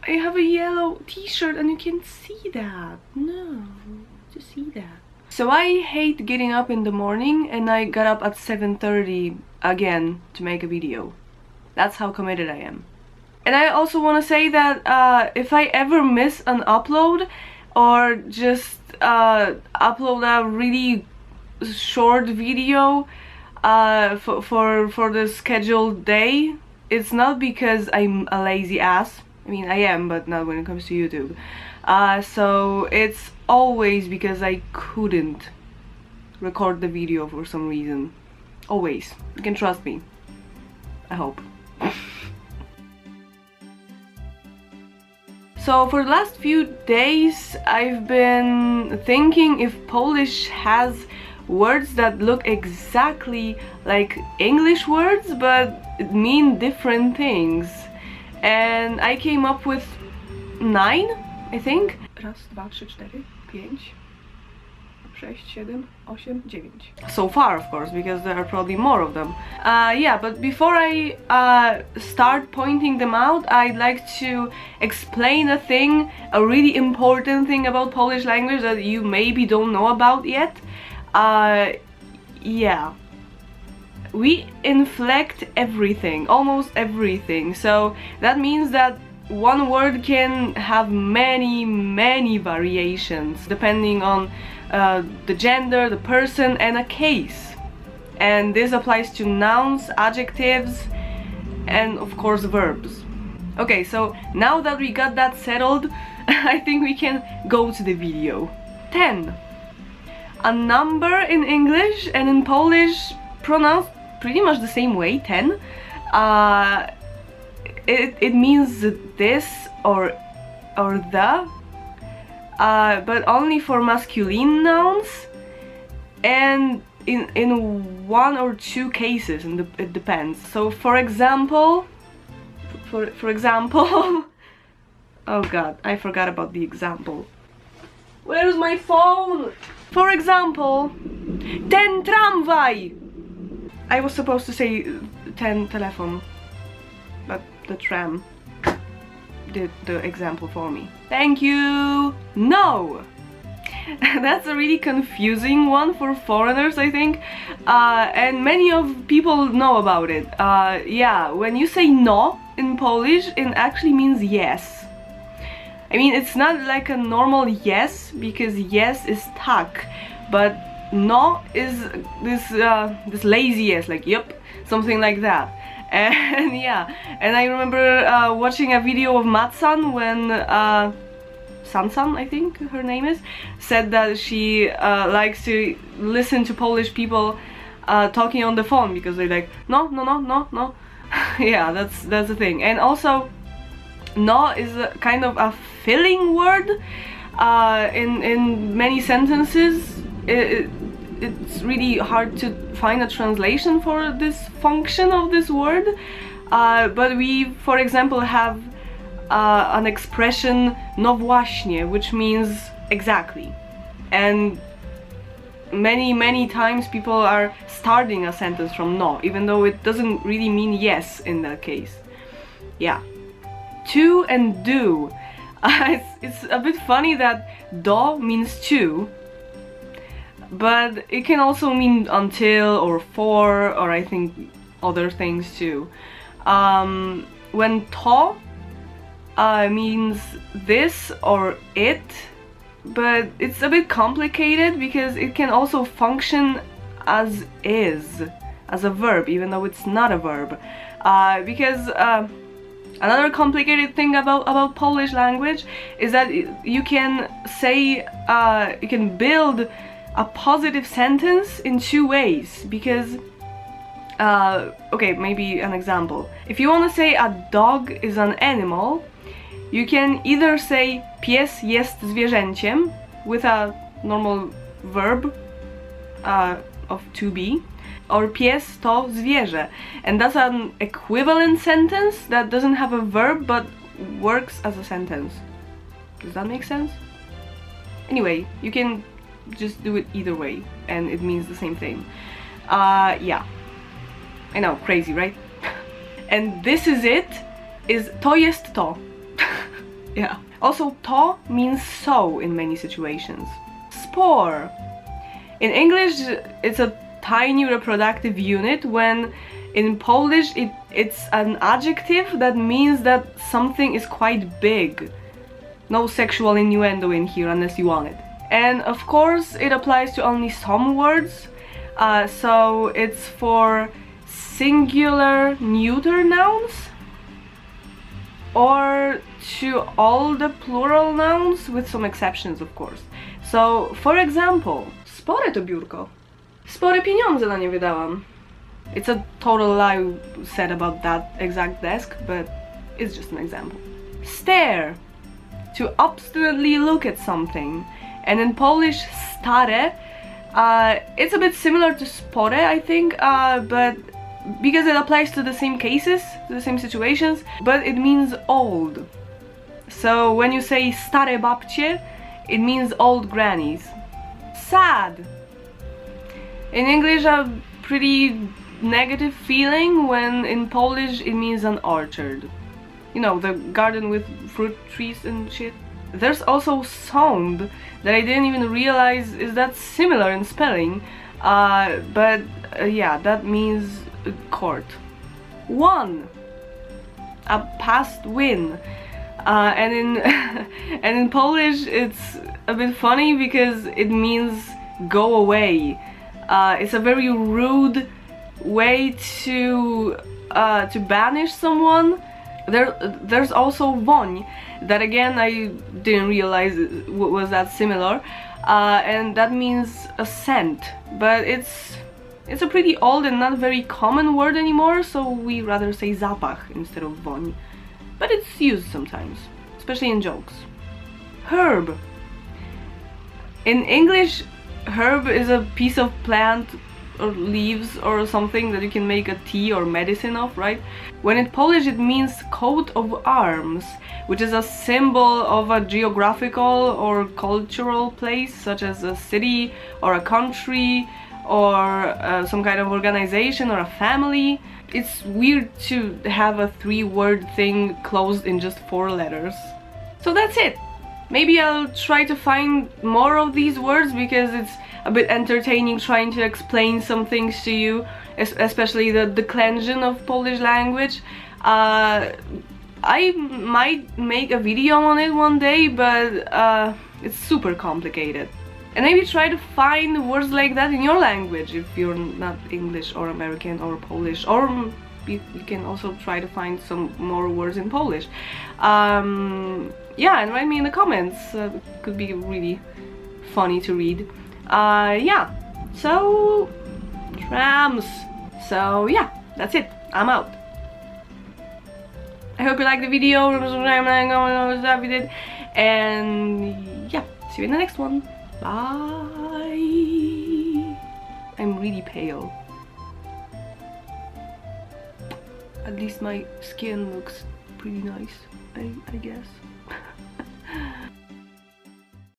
I have a yellow t-shirt and you can't see that. No, to see that. So I hate getting up in the morning, and I got up at 7:30 again to make a video. That's how committed I am. And I also want to say that if I ever miss an upload or just upload a really short video for the scheduled day, it's not because I'm a lazy ass. I mean, I am, but not when it comes to YouTube. So it's always because I couldn't record the video for some reason. Always. You can trust me. I hope. So for the last few days I've been thinking if Polish has words that look exactly like English words but mean different things. And I came up with 9, I think. Raz, dwa, trzy, cztery, 5, 6, 7, 8, 9. So far, of course, because there are probably more of them. Yeah, but before I start pointing them out, I'd like to explain a really important thing about Polish language that you maybe don't know about yet. Yeah. We inflect everything, almost everything. So that means that one word can have many variations depending on the gender, the person, and a case. And this applies to nouns, adjectives, and of course verbs. Okay, so now that we got that settled, I think we can go to the video. 10. A number in English and in Polish pronounced pretty much the same way, 10. It means this or the, but only for masculine nouns, and in 1 or 2 cases, and it depends. So for example, oh god, I forgot about the example. Where's my phone? For example, ten tramwaj. I was supposed to say 10 telephone, but the tram did the example for me. Thank you! No! That's a really confusing one for foreigners, I think, and many of people know about it. Yeah, when you say no in Polish, it actually means yes. I mean, it's not like a normal yes, because yes is tak, but no is this lazy yes, like yep, something like that. And yeah, and I remember watching a video of Matsan when Sansan, I think her name is, said that she likes to listen to Polish people talking on the phone because they're like no. Yeah, that's the thing. And also, no is a kind of a filling word in many sentences. It's really hard to find a translation for this function of this word, but we, for example, have an expression no właśnie, which means exactly, and many times people are starting a sentence from no, even though it doesn't really mean yes in that case. Yeah. To and do. It's a bit funny that do means to, but it can also mean until or for, or I think other things too. When to means this or it, but it's a bit complicated because it can also function as is, as a verb, even though it's not a verb. Because another complicated thing about Polish language is that you can say, you can build a positive sentence in 2 ways, because okay, maybe an example. If you want to say a dog is an animal, you can either say pies jest zwierzęciem with a normal verb of to be, or pies to zwierzę, and that's an equivalent sentence that doesn't have a verb but works as a sentence. Does that make sense? Anyway, you can just do it either way and it means the same thing. Yeah, I know, crazy, right? And this is it, is to jest to. Yeah. Also, to means so in many situations. Spore. In English, it's a tiny reproductive unit, when in Polish it's an adjective that means that something is quite big. No sexual innuendo in here unless you want it. And of course it applies to only some words, so it's for singular neuter nouns or to all the plural nouns, with some exceptions of course. So for example, spore to biurko. Spore pieniądze na nie wydałam. It's a total lie said about that exact desk, but it's just an example. Stare. To obstinately look at something. And in Polish, stare, it's a bit similar to spore, I think, but because it applies to the same cases, to the same situations, but it means old. So when you say stare babcie, it means old grannies. Sad. In English, a pretty negative feeling, when in Polish it means an orchard. You know, the garden with fruit trees and shit. There's also somb that I didn't even realize is that similar in spelling, but yeah, that means court. Won. A past win. And in and in Polish it's a bit funny because it means go away. It's a very rude way to banish someone. There's also woń, that again I didn't realize was that similar, and that means a scent, but it's a pretty old and not very common word anymore, so we rather say zapach instead of woń, but it's used sometimes, especially in jokes. Herb. In English, herb is a piece of plant or leaves or something that you can make a tea or medicine of, right? When in Polish it means coat of arms, which is a symbol of a geographical or cultural place, such as a city or a country or some kind of organization or a family. It's weird to have a 3-word thing closed in just 4 letters. So that's it. Maybe I'll try to find more of these words, because it's a bit entertaining trying to explain some things to you, especially the declension of Polish language. I might make a video on it one day, but it's super complicated. And maybe try to find words like that in your language if you're not English or American or Polish, or you can also try to find some more words in Polish. Yeah, and write me in the comments. It could be really funny to read. Yeah, so trams. So yeah, that's it. I'm out. I hope you liked the video, and yeah, see you in the next one. Bye. I'm really pale. At least my skin looks pretty nice, I guess.